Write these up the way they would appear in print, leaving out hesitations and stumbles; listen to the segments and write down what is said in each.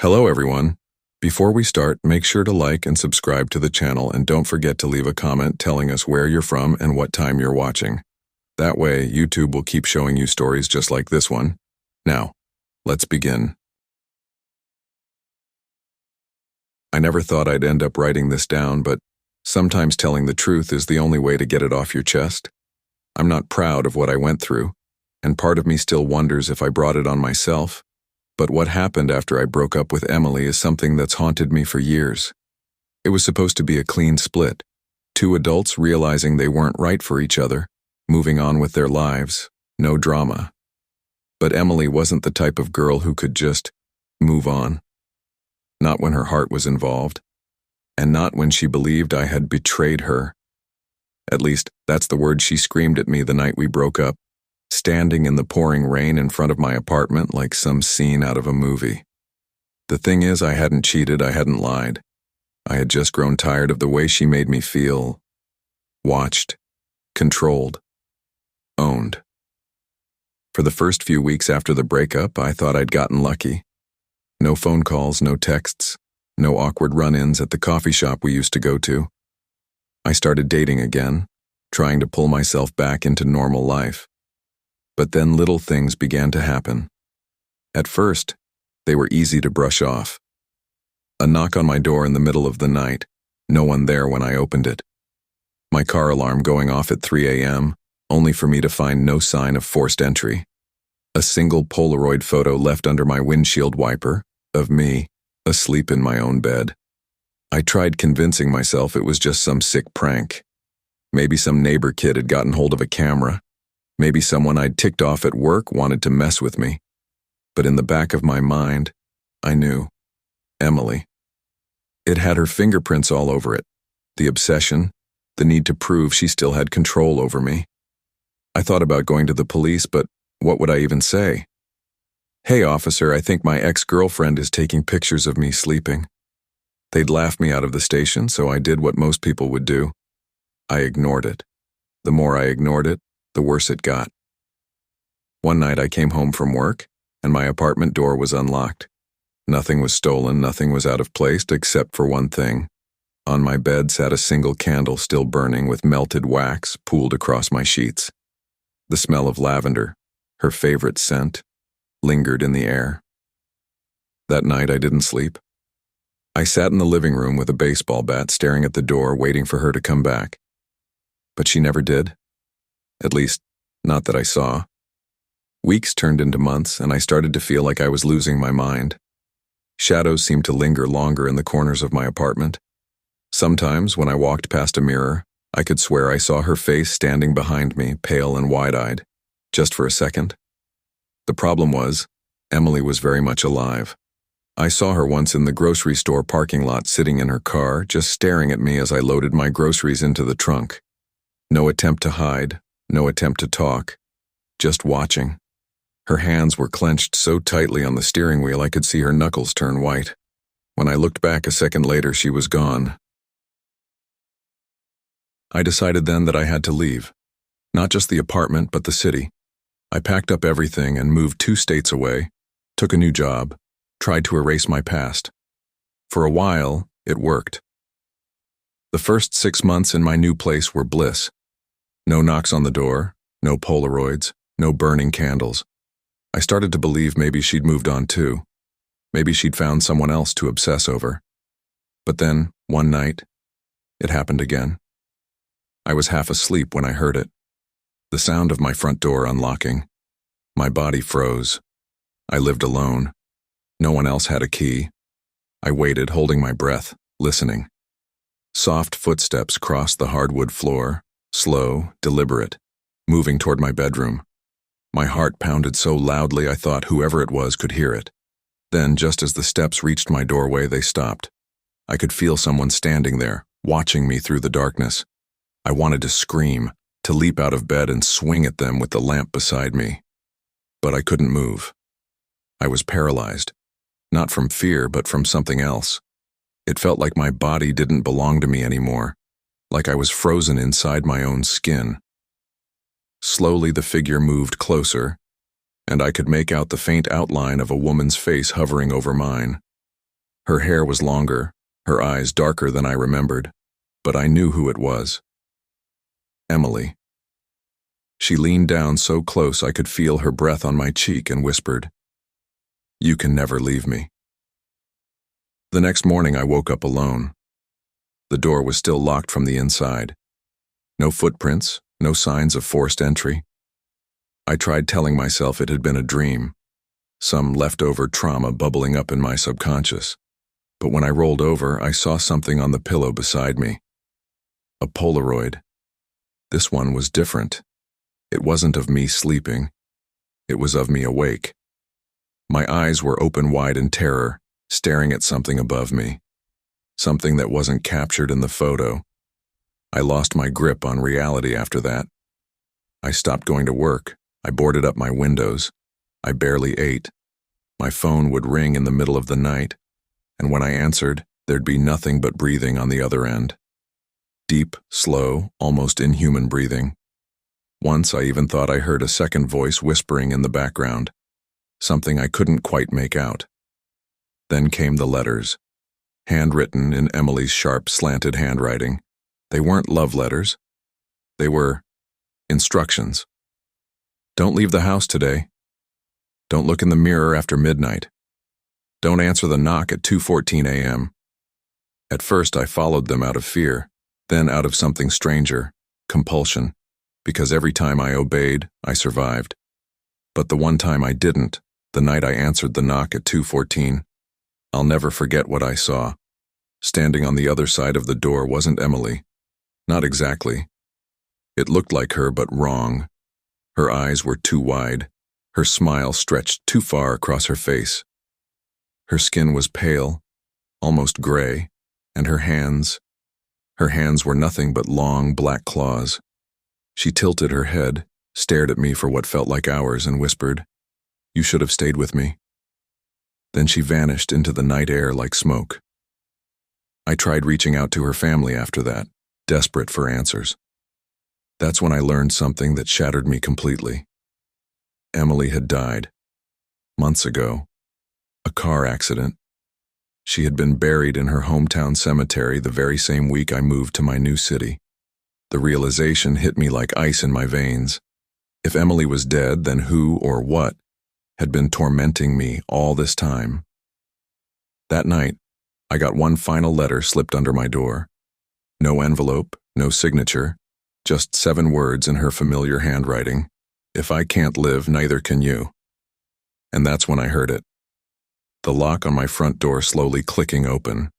Hello everyone. Before we start, make sure to like and subscribe to the channel and don't forget to leave a comment telling us where you're from and what time you're watching. That way, YouTube will keep showing you stories just like this one. Now, let's begin. I never thought I'd end up writing this down, but sometimes telling the truth is the only way to get it off your chest. I'm not proud of what I went through, and part of me still wonders if I brought it on myself. But what happened after I broke up with Emily is something that's haunted me for years. It was supposed to be a clean split, two adults realizing they weren't right for each other, moving on with their lives, no drama. But Emily wasn't the type of girl who could just move on. Not when her heart was involved, and not when she believed I had betrayed her. At least, that's the word she screamed at me the night we broke up, standing in the pouring rain in front of my apartment like some scene out of a movie. The thing is, I hadn't cheated, I hadn't lied. I had just grown tired of the way she made me feel watched, controlled, owned. For the first few weeks after the breakup, I thought I'd gotten lucky. No phone calls, no texts, no awkward run-ins at the coffee shop we used to go to. I started dating again, trying to pull myself back into normal life. But then little things began to happen. At first, they were easy to brush off. A knock on my door in the middle of the night, no one there when I opened it. My car alarm going off at 3 a.m., only for me to find no sign of forced entry. A single Polaroid photo left under my windshield wiper, of me, asleep in my own bed. I tried convincing myself it was just some sick prank. Maybe some neighbor kid had gotten hold of a camera. Maybe someone I'd ticked off at work wanted to mess with me. But in the back of my mind, I knew. Emily. It had her fingerprints all over it. The obsession, the need to prove she still had control over me. I thought about going to the police, but what would I even say? "Hey, officer, I think my ex-girlfriend is taking pictures of me sleeping." They'd laugh me out of the station, so I did what most people would do. I ignored it. The more I ignored it, the worse it got. One night I came home from work, and my apartment door was unlocked. Nothing was stolen, nothing was out of place except for one thing. On my bed sat a single candle still burning with melted wax pooled across my sheets. The smell of lavender, her favorite scent, lingered in the air. That night I didn't sleep. I sat in the living room with a baseball bat staring at the door waiting for her to come back. But she never did. At least, not that I saw. Weeks turned into months, and I started to feel like I was losing my mind. Shadows seemed to linger longer in the corners of my apartment. Sometimes, when I walked past a mirror, I could swear I saw her face standing behind me, pale and wide-eyed, just for a second. The problem was, Emily was very much alive. I saw her once in the grocery store parking lot sitting in her car, just staring at me as I loaded my groceries into the trunk. No attempt to hide. No attempt to talk, just watching. Her hands were clenched so tightly on the steering wheel I could see her knuckles turn white. When I looked back a second later, she was gone. I decided then that I had to leave. Not just the apartment, but the city. I packed up everything and moved 2 states away, took a new job, tried to erase my past. For a while, it worked. The first 6 months in my new place were bliss. No knocks on the door, no Polaroids, no burning candles. I started to believe maybe she'd moved on too. Maybe she'd found someone else to obsess over. But then, one night, it happened again. I was half asleep when I heard it. The sound of my front door unlocking. My body froze. I lived alone. No one else had a key. I waited, holding my breath, listening. Soft footsteps crossed the hardwood floor. Slow, deliberate, moving toward my bedroom. My heart pounded so loudly I thought whoever it was could hear it. Then, just as the steps reached my doorway, they stopped. I could feel someone standing there, watching me through the darkness. I wanted to scream, to leap out of bed and swing at them with the lamp beside me. But I couldn't move. I was paralyzed, not from fear, but from something else. It felt like my body didn't belong to me anymore. Like I was frozen inside my own skin. Slowly the figure moved closer, and I could make out the faint outline of a woman's face hovering over mine. Her hair was longer, her eyes darker than I remembered, but I knew who it was. Emily. She leaned down so close I could feel her breath on my cheek and whispered, "You can never leave me." The next morning I woke up alone. The door was still locked from the inside. No footprints, no signs of forced entry. I tried telling myself it had been a dream, some leftover trauma bubbling up in my subconscious. But when I rolled over, I saw something on the pillow beside me. A Polaroid. This one was different. It wasn't of me sleeping. It was of me awake. My eyes were open wide in terror, staring at something above me. Something that wasn't captured in the photo. I lost my grip on reality after that. I stopped going to work. I boarded up my windows. I barely ate. My phone would ring in the middle of the night, and when I answered, there'd be nothing but breathing on the other end. Deep, slow, almost inhuman breathing. Once I even thought I heard a second voice whispering in the background, something I couldn't quite make out. Then came the letters, handwritten in Emily's sharp, slanted handwriting. They weren't love letters. They were instructions. Don't leave the house today. Don't look in the mirror after midnight. Don't answer the knock at 2:14 a.m. At first I followed them out of fear, then out of something stranger, compulsion, because every time I obeyed, I survived. But the one time I didn't, the night I answered the knock at 2:14, I'll never forget what I saw. Standing on the other side of the door wasn't Emily. Not exactly. It looked like her, but wrong. Her eyes were too wide. Her smile stretched too far across her face. Her skin was pale, almost gray, and her hands were nothing but long black claws. She tilted her head, stared at me for what felt like hours, and whispered, "You should have stayed with me." Then she vanished into the night air like smoke. I tried reaching out to her family after that, desperate for answers. That's when I learned something that shattered me completely. Emily had died. Months ago. A car accident. She had been buried in her hometown cemetery the very same week I moved to my new city. The realization hit me like ice in my veins. If Emily was dead, then who or what had been tormenting me all this time? That night, I got one final letter slipped under my door. No envelope, no signature, just 7 words in her familiar handwriting. "If I can't live, neither can you." And that's when I heard it. The lock on my front door slowly clicking open.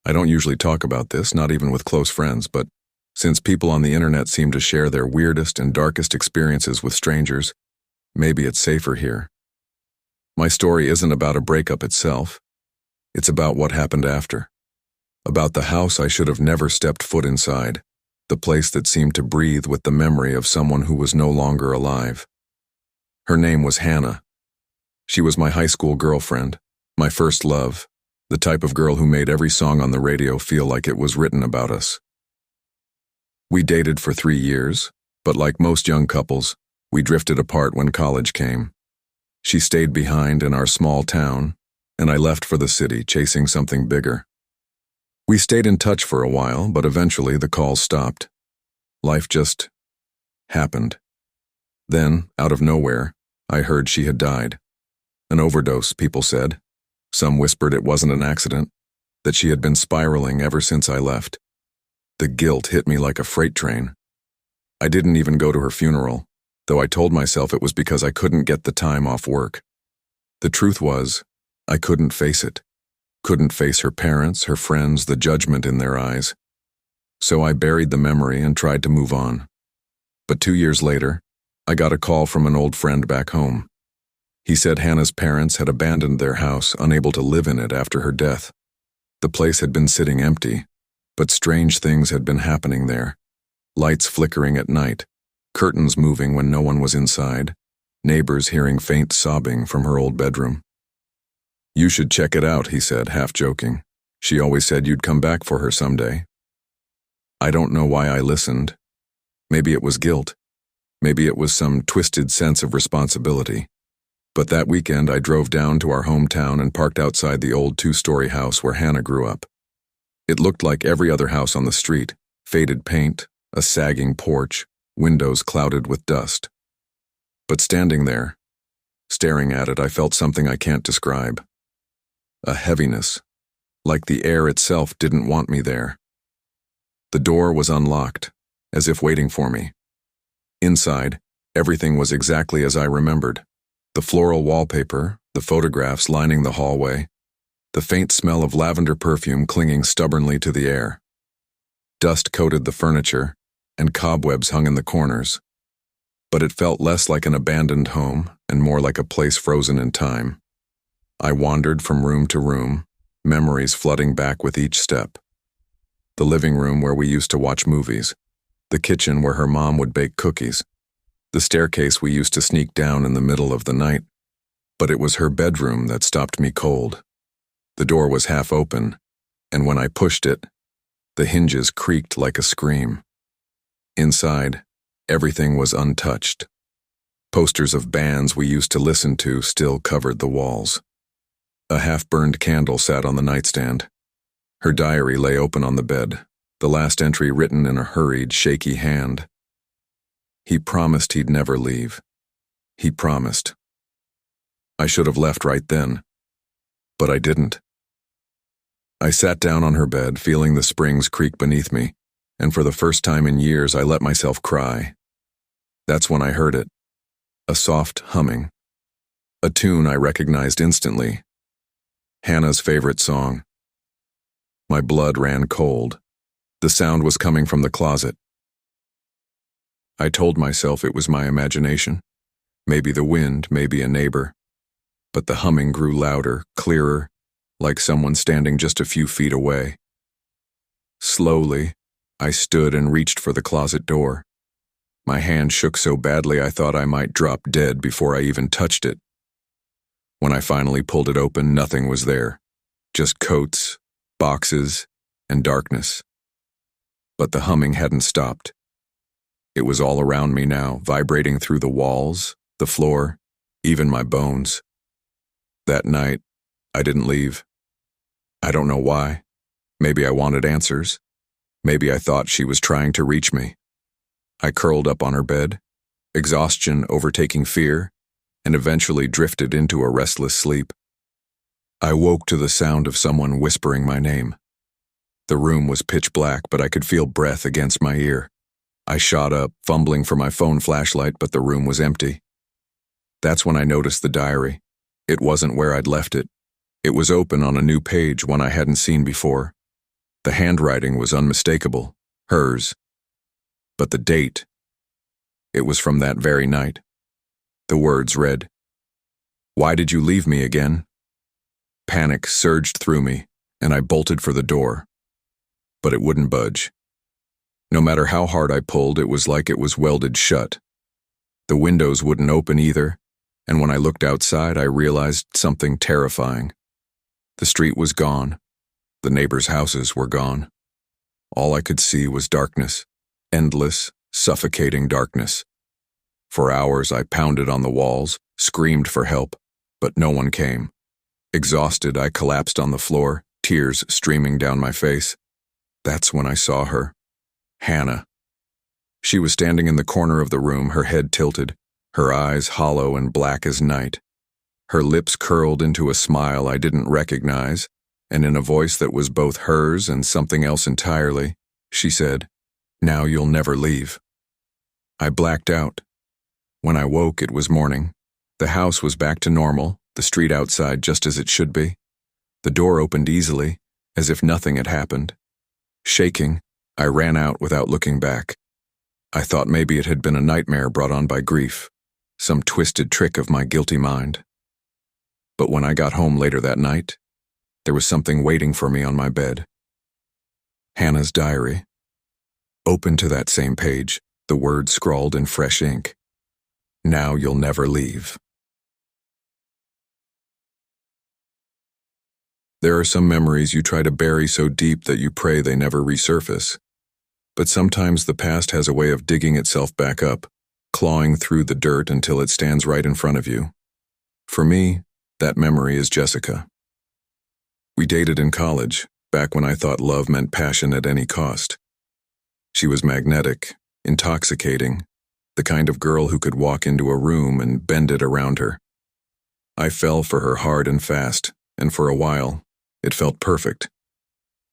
I don't usually talk about this, not even with close friends, but since people on the internet seem to share their weirdest and darkest experiences with strangers, maybe it's safer here. My story isn't about a breakup itself. It's about what happened after. About the house I should have never stepped foot inside, the place that seemed to breathe with the memory of someone who was no longer alive. Her name was Hannah. She was my high school girlfriend, my first love, the type of girl who made every song on the radio feel like it was written about us. We dated for 3 years, but like most young couples, we drifted apart when college came. She stayed behind in our small town, and I left for the city, chasing something bigger. We stayed in touch for a while, but eventually the calls stopped. Life just happened. Then, out of nowhere, I heard she had died. An overdose, people said. Some whispered it wasn't an accident, that she had been spiraling ever since I left. The guilt hit me like a freight train. I didn't even go to her funeral, though I told myself it was because I couldn't get the time off work. The truth was, I couldn't face it. Couldn't face her parents, her friends, the judgment in their eyes. So I buried the memory and tried to move on. But 2 years later, I got a call from an old friend back home. He said Hannah's parents had abandoned their house, unable to live in it after her death. The place had been sitting empty, but strange things had been happening there. Lights flickering at night, curtains moving when no one was inside, neighbors hearing faint sobbing from her old bedroom. "You should check it out," he said, half joking. "She always said you'd come back for her someday." I don't know why I listened. Maybe it was guilt. Maybe it was some twisted sense of responsibility. But that weekend I drove down to our hometown and parked outside the old two-story house where Hannah grew up. It looked like every other house on the street, faded paint, a sagging porch, windows clouded with dust. But standing there, staring at it, I felt something I can't describe. A heaviness, like the air itself didn't want me there. The door was unlocked, as if waiting for me. Inside, everything was exactly as I remembered. The floral wallpaper, the photographs lining the hallway, the faint smell of lavender perfume clinging stubbornly to the air. Dust coated the furniture, and cobwebs hung in the corners. But it felt less like an abandoned home and more like a place frozen in time. I wandered from room to room, memories flooding back with each step. The living room where we used to watch movies, the kitchen where her mom would bake cookies, the staircase we used to sneak down in the middle of the night. But it was her bedroom that stopped me cold. The door was half open, and when I pushed it, the hinges creaked like a scream. Inside, everything was untouched. Posters of bands we used to listen to still covered the walls. A half-burned candle sat on the nightstand. Her diary lay open on the bed, the last entry written in a hurried, shaky hand. He promised he'd never leave. He promised. I should have left right then, but I didn't. I sat down on her bed, feeling the springs creak beneath me, and for the first time in years I let myself cry. That's when I heard it, a soft humming, a tune I recognized instantly, Hannah's favorite song. My blood ran cold. The sound was coming from the closet. I told myself it was my imagination, maybe the wind, maybe a neighbor, but the humming grew louder, clearer, like someone standing just a few feet away. Slowly, I stood and reached for the closet door. My hand shook so badly I thought I might drop dead before I even touched it. When I finally pulled it open, nothing was there, just coats, boxes, and darkness. But the humming hadn't stopped. It was all around me now, vibrating through the walls, the floor, even my bones. That night, I didn't leave. I don't know why. Maybe I wanted answers. Maybe I thought she was trying to reach me. I curled up on her bed, exhaustion overtaking fear, and eventually drifted into a restless sleep. I woke to the sound of someone whispering my name. The room was pitch black, but I could feel breath against my ear. I shot up, fumbling for my phone flashlight, but the room was empty. That's when I noticed the diary. It wasn't where I'd left it. It was open on a new page, one I hadn't seen before. The handwriting was unmistakable, hers. But the date, it was from that very night. The words read, "Why did you leave me again?" Panic surged through me, and I bolted for the door. But it wouldn't budge. No matter how hard I pulled, it was like it was welded shut. The windows wouldn't open either, and when I looked outside, I realized something terrifying. The street was gone. The neighbors' houses were gone. All I could see was darkness, endless, suffocating darkness. For hours I pounded on the walls, screamed for help, but no one came. Exhausted, I collapsed on the floor, tears streaming down my face. That's when I saw her. Hannah. She was standing in the corner of the room, her head tilted, her eyes hollow and black as night. Her lips curled into a smile I didn't recognize, and in a voice that was both hers and something else entirely, she said, "Now you'll never leave." I blacked out. When I woke, it was morning. The house was back to normal, the street outside just as it should be. The door opened easily, as if nothing had happened. Shaking, I ran out without looking back. I thought maybe it had been a nightmare brought on by grief, some twisted trick of my guilty mind. But when I got home later that night, there was something waiting for me on my bed. Hannah's diary. Open to that same page, the words scrawled in fresh ink. "Now you'll never leave." There are some memories you try to bury so deep that you pray they never resurface. But sometimes the past has a way of digging itself back up, clawing through the dirt until it stands right in front of you. For me, that memory is Jessica. We dated in college, back when I thought love meant passion at any cost. She was magnetic, intoxicating, the kind of girl who could walk into a room and bend it around her. I fell for her hard and fast, and for a while, it felt perfect.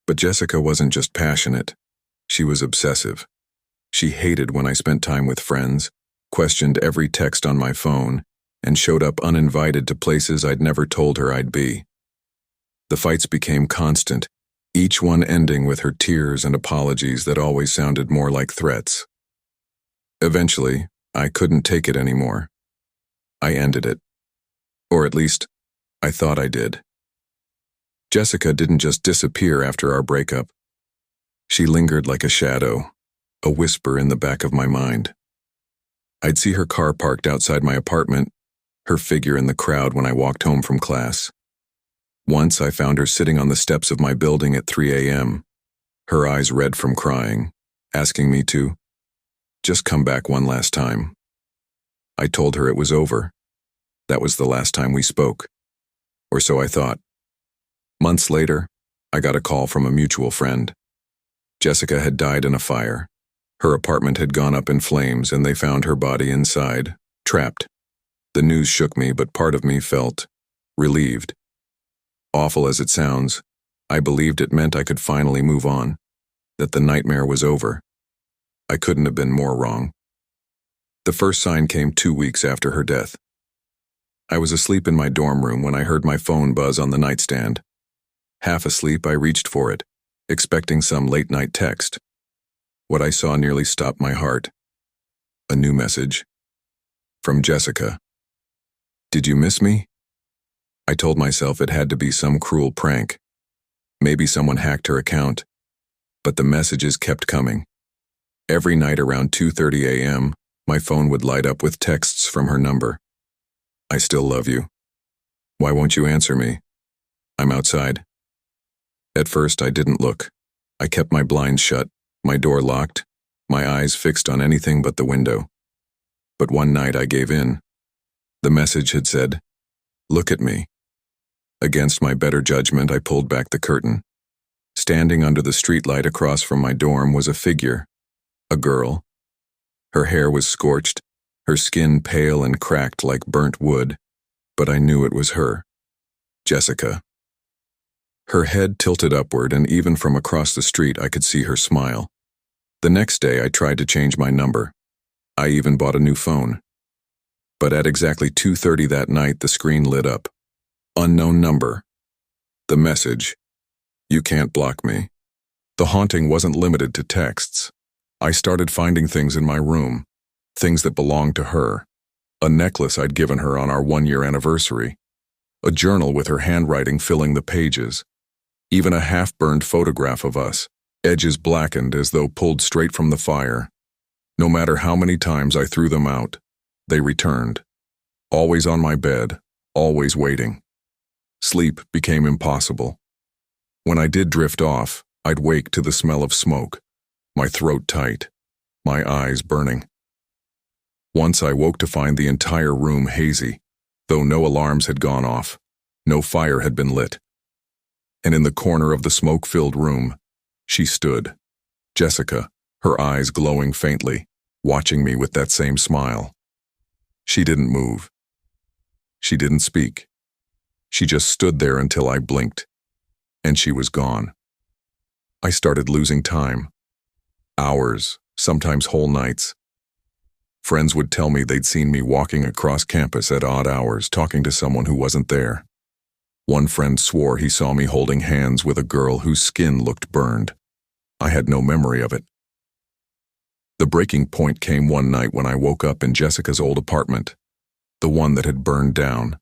But Jessica wasn't just passionate, she was obsessive. She hated when I spent time with friends, questioned every text on my phone, and showed up uninvited to places I'd never told her I'd be. The fights became constant, each one ending with her tears and apologies that always sounded more like threats. Eventually, I couldn't take it anymore. I ended it. Or at least, I thought I did. Jessica didn't just disappear after our breakup. She lingered like a shadow, a whisper in the back of my mind. I'd see her car parked outside my apartment, her figure in the crowd when I walked home from class. Once I found her sitting on the steps of my building at 3 a.m., her eyes red from crying, asking me to just come back one last time. I told her it was over. That was the last time we spoke. Or so I thought. Months later, I got a call from a mutual friend. Jessica had died in a fire. Her apartment had gone up in flames and they found her body inside, trapped. The news shook me, but part of me felt relieved. Awful as it sounds, I believed it meant I could finally move on, that the nightmare was over. I couldn't have been more wrong. The first sign came 2 weeks after her death. I was asleep in my dorm room when I heard my phone buzz on the nightstand. Half asleep, I reached for it, expecting some late-night text. What I saw nearly stopped my heart. A new message. From Jessica. Did you miss me? I told myself it had to be some cruel prank. Maybe someone hacked her account. But the messages kept coming. Every night around 2:30 a.m., my phone would light up with texts from her number. I still love you. Why won't you answer me? I'm outside. At first, I didn't look. I kept my blinds shut, my door locked, my eyes fixed on anything but the window. But one night I gave in. The message had said, "Look at me." Against my better judgment, I pulled back the curtain. Standing under the streetlight across from my dorm was a figure, a girl. Her hair was scorched, her skin pale and cracked like burnt wood, but I knew it was her, Jessica. Her head tilted upward, and even from across the street I could see her smile. The next day I tried to change my number. I even bought a new phone. But at exactly 2:30 that night, the screen lit up. Unknown number. The message, "You can't block me." The haunting wasn't limited to texts. I started finding things in my room, things that belonged to her. A necklace I'd given her on our 1-year anniversary. A journal with her handwriting filling the pages. Even a half-burned photograph of us, edges blackened as though pulled straight from the fire. No matter how many times I threw them out, they returned. Always on my bed, always waiting. Sleep became impossible. When I did drift off, I'd wake to the smell of smoke, my throat tight, my eyes burning. Once I woke to find the entire room hazy, though no alarms had gone off, no fire had been lit. And in the corner of the smoke-filled room, she stood, Jessica, her eyes glowing faintly, watching me with that same smile. She didn't move. She didn't speak. She just stood there until I blinked, and she was gone. I started losing time. Hours, sometimes whole nights. Friends would tell me they'd seen me walking across campus at odd hours, talking to someone who wasn't there. One friend swore he saw me holding hands with a girl whose skin looked burned. I had no memory of it. The breaking point came one night when I woke up in Jessica's old apartment, the one that had burned down.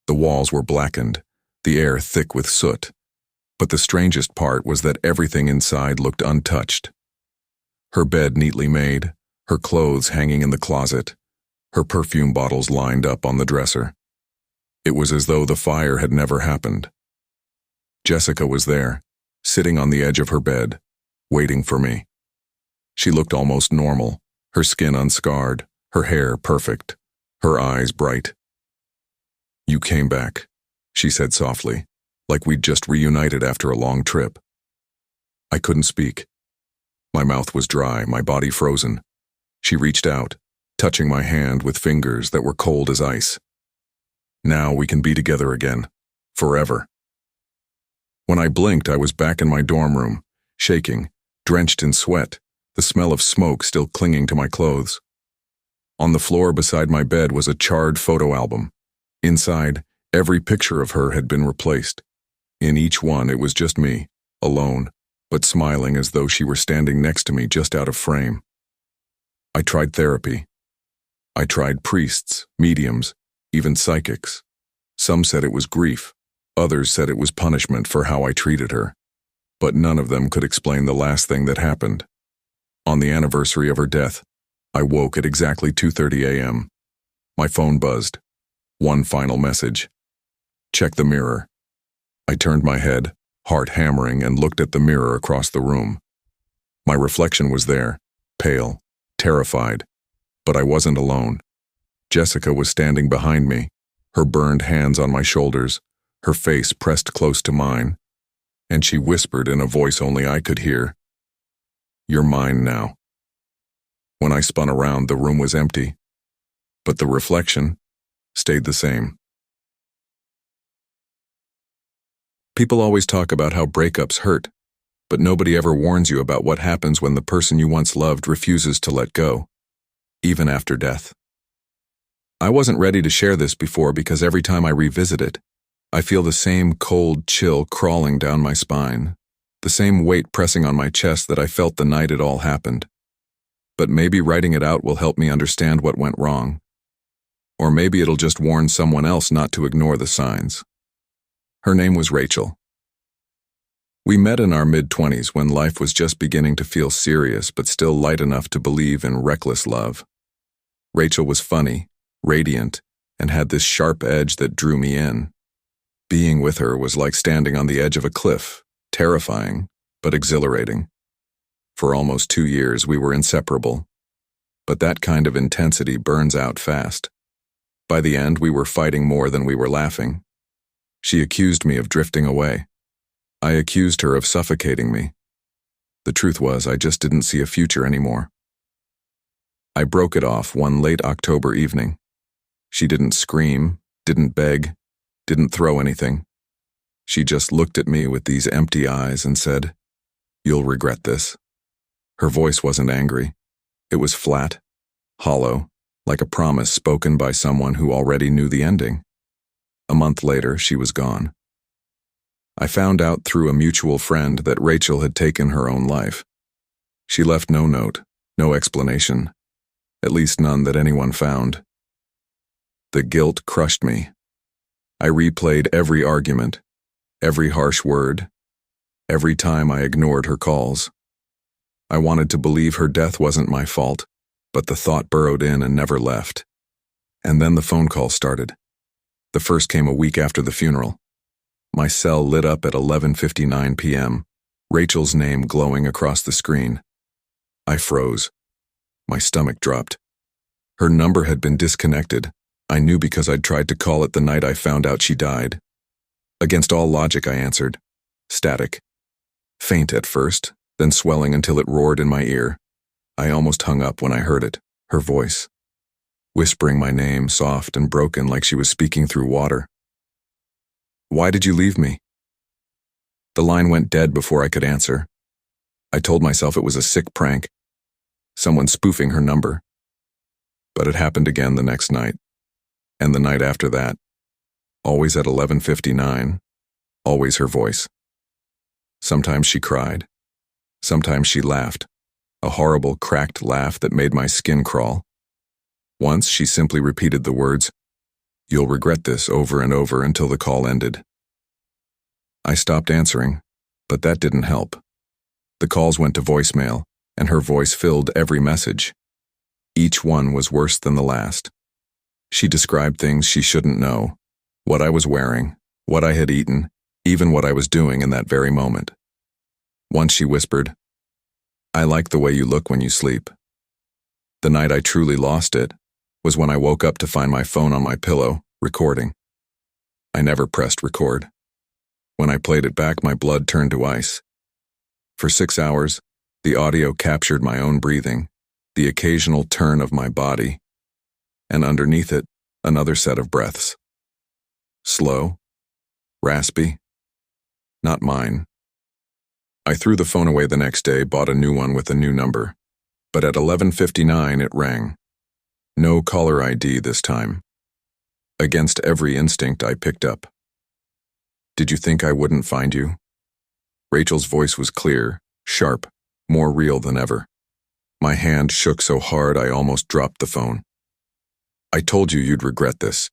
The walls were blackened, the air thick with soot. But the strangest part was that everything inside looked untouched. Her bed neatly made, her clothes hanging in the closet, her perfume bottles lined up on the dresser. It was as though the fire had never happened. Jessica was there, sitting on the edge of her bed, waiting for me. She looked almost normal, her skin unscarred, her hair perfect, her eyes bright. You came back, she said softly, like we'd just reunited after a long trip. I couldn't speak. My mouth was dry, my body frozen. She reached out, touching my hand with fingers that were cold as ice. Now we can be together again, forever. When I blinked, I was back in my dorm room, shaking, drenched in sweat, the smell of smoke still clinging to my clothes. On the floor beside my bed was a charred photo album. Inside, every picture of her had been replaced. In each one, it was just me, alone, but smiling as though she were standing next to me just out of frame. I tried therapy. I tried priests, mediums, even psychics. Some said it was grief. Others said it was punishment for how I treated her. But none of them could explain the last thing that happened. On the anniversary of her death, I woke at exactly 2:30 a.m. My phone buzzed. One final message. Check the mirror. I turned my head, heart hammering, and looked at the mirror across the room. My reflection was there, pale, terrified, but I wasn't alone. Jessica was standing behind me, her burned hands on my shoulders, her face pressed close to mine, and she whispered in a voice only I could hear, "You're mine now." When I spun around, the room was empty, but the reflection stayed the same. People always talk about how breakups hurt, but nobody ever warns you about what happens when the person you once loved refuses to let go, even after death. I wasn't ready to share this before because every time I revisit it, I feel the same cold chill crawling down my spine, the same weight pressing on my chest that I felt the night it all happened. But maybe writing it out will help me understand what went wrong. Or maybe it'll just warn someone else not to ignore the signs. Her name was Rachel. We met in our mid-20s when life was just beginning to feel serious but still light enough to believe in reckless love. Rachel was funny, radiant, and had this sharp edge that drew me in. Being with her was like standing on the edge of a cliff, terrifying, but exhilarating. For almost 2 years, we were inseparable. But that kind of intensity burns out fast. By the end, we were fighting more than we were laughing. She accused me of drifting away. I accused her of suffocating me. The truth was, I just didn't see a future anymore. I broke it off one late October evening. She didn't scream, didn't beg, didn't throw anything. She just looked at me with these empty eyes and said, "You'll regret this." Her voice wasn't angry. It was flat, hollow, like a promise spoken by someone who already knew the ending. A month later, she was gone. I found out through a mutual friend that Rachel had taken her own life. She left no note, no explanation, at least none that anyone found. The guilt crushed me. I replayed every argument, every harsh word, every time I ignored her calls. I wanted to believe her death wasn't my fault, but the thought burrowed in and never left. And then the phone call started. The first came a week after the funeral. My cell lit up at 11:59 p.m., Rachel's name glowing across the screen. I froze. My stomach dropped. Her number had been disconnected. I knew because I'd tried to call it the night I found out she died. Against all logic, I answered. Static. Faint at first, then swelling until it roared in my ear. I almost hung up when I heard it, her voice, whispering my name, soft and broken like she was speaking through water. "Why did you leave me?" The line went dead before I could answer. I told myself it was a sick prank, someone spoofing her number. But it happened again the next night, and the night after that, always at 11:59, always her voice. Sometimes she cried. Sometimes she laughed, a horrible, cracked laugh that made my skin crawl. Once she simply repeated the words, "You'll regret this," over and over until the call ended. I stopped answering, but that didn't help. The calls went to voicemail, and her voice filled every message. Each one was worse than the last. She described things she shouldn't know, what I was wearing, what I had eaten, even what I was doing in that very moment. Once she whispered, "I like the way you look when you sleep." The night I truly lost it was when I woke up to find my phone on my pillow, recording. I never pressed record. When I played it back, my blood turned to ice. For 6 hours, the audio captured my own breathing, the occasional turn of my body, and underneath it, another set of breaths. Slow, raspy, not mine. I threw the phone away the next day, bought a new one with a new number, but at 11:59 it rang. No caller ID this time. Against every instinct, I picked up. "Did you think I wouldn't find you?" Rachel's voice was clear, sharp, more real than ever. My hand shook so hard I almost dropped the phone. "I told you you'd regret this."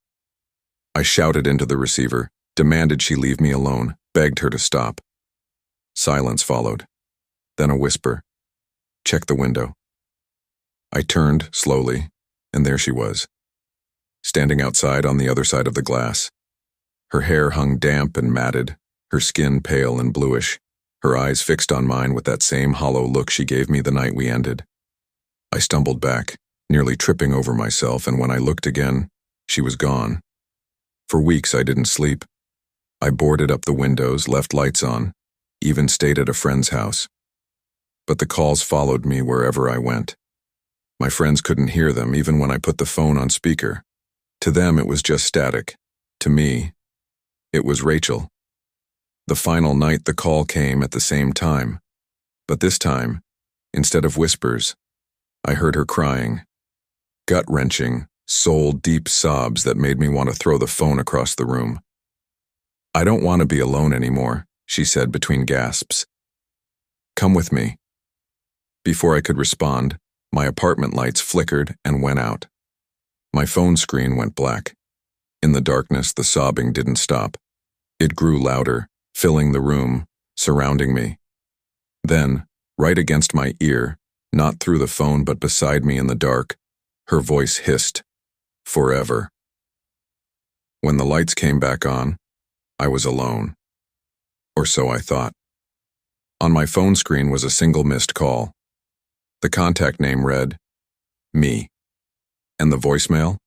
I shouted into the receiver, demanded she leave me alone, begged her to stop. Silence followed. Then a whisper. "Check the window." I turned slowly, and there she was, standing outside on the other side of the glass. Her hair hung damp and matted, her skin pale and bluish, her eyes fixed on mine with that same hollow look she gave me the night we ended. I stumbled back, nearly tripping over myself, and when I looked again, she was gone. For weeks I didn't sleep. I boarded up the windows, left lights on, even stayed at a friend's house. But the calls followed me wherever I went. My friends couldn't hear them even when I put the phone on speaker. To them it was just static. To me, it was Rachel. The final night the call came at the same time. But this time, instead of whispers, I heard her crying. Gut-wrenching, soul-deep sobs that made me want to throw the phone across the room. "I don't want to be alone anymore," she said between gasps. "Come with me." Before I could respond, my apartment lights flickered and went out. My phone screen went black. In the darkness, the sobbing didn't stop. It grew louder, filling the room, surrounding me. Then, right against my ear, not through the phone but beside me in the dark, her voice hissed, "Forever." When the lights came back on, I was alone. Or so I thought. On my phone screen was a single missed call. The contact name read, "Me." And the voicemail?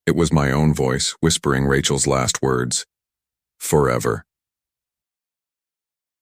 It was my own voice whispering Rachel's last words, "Forever."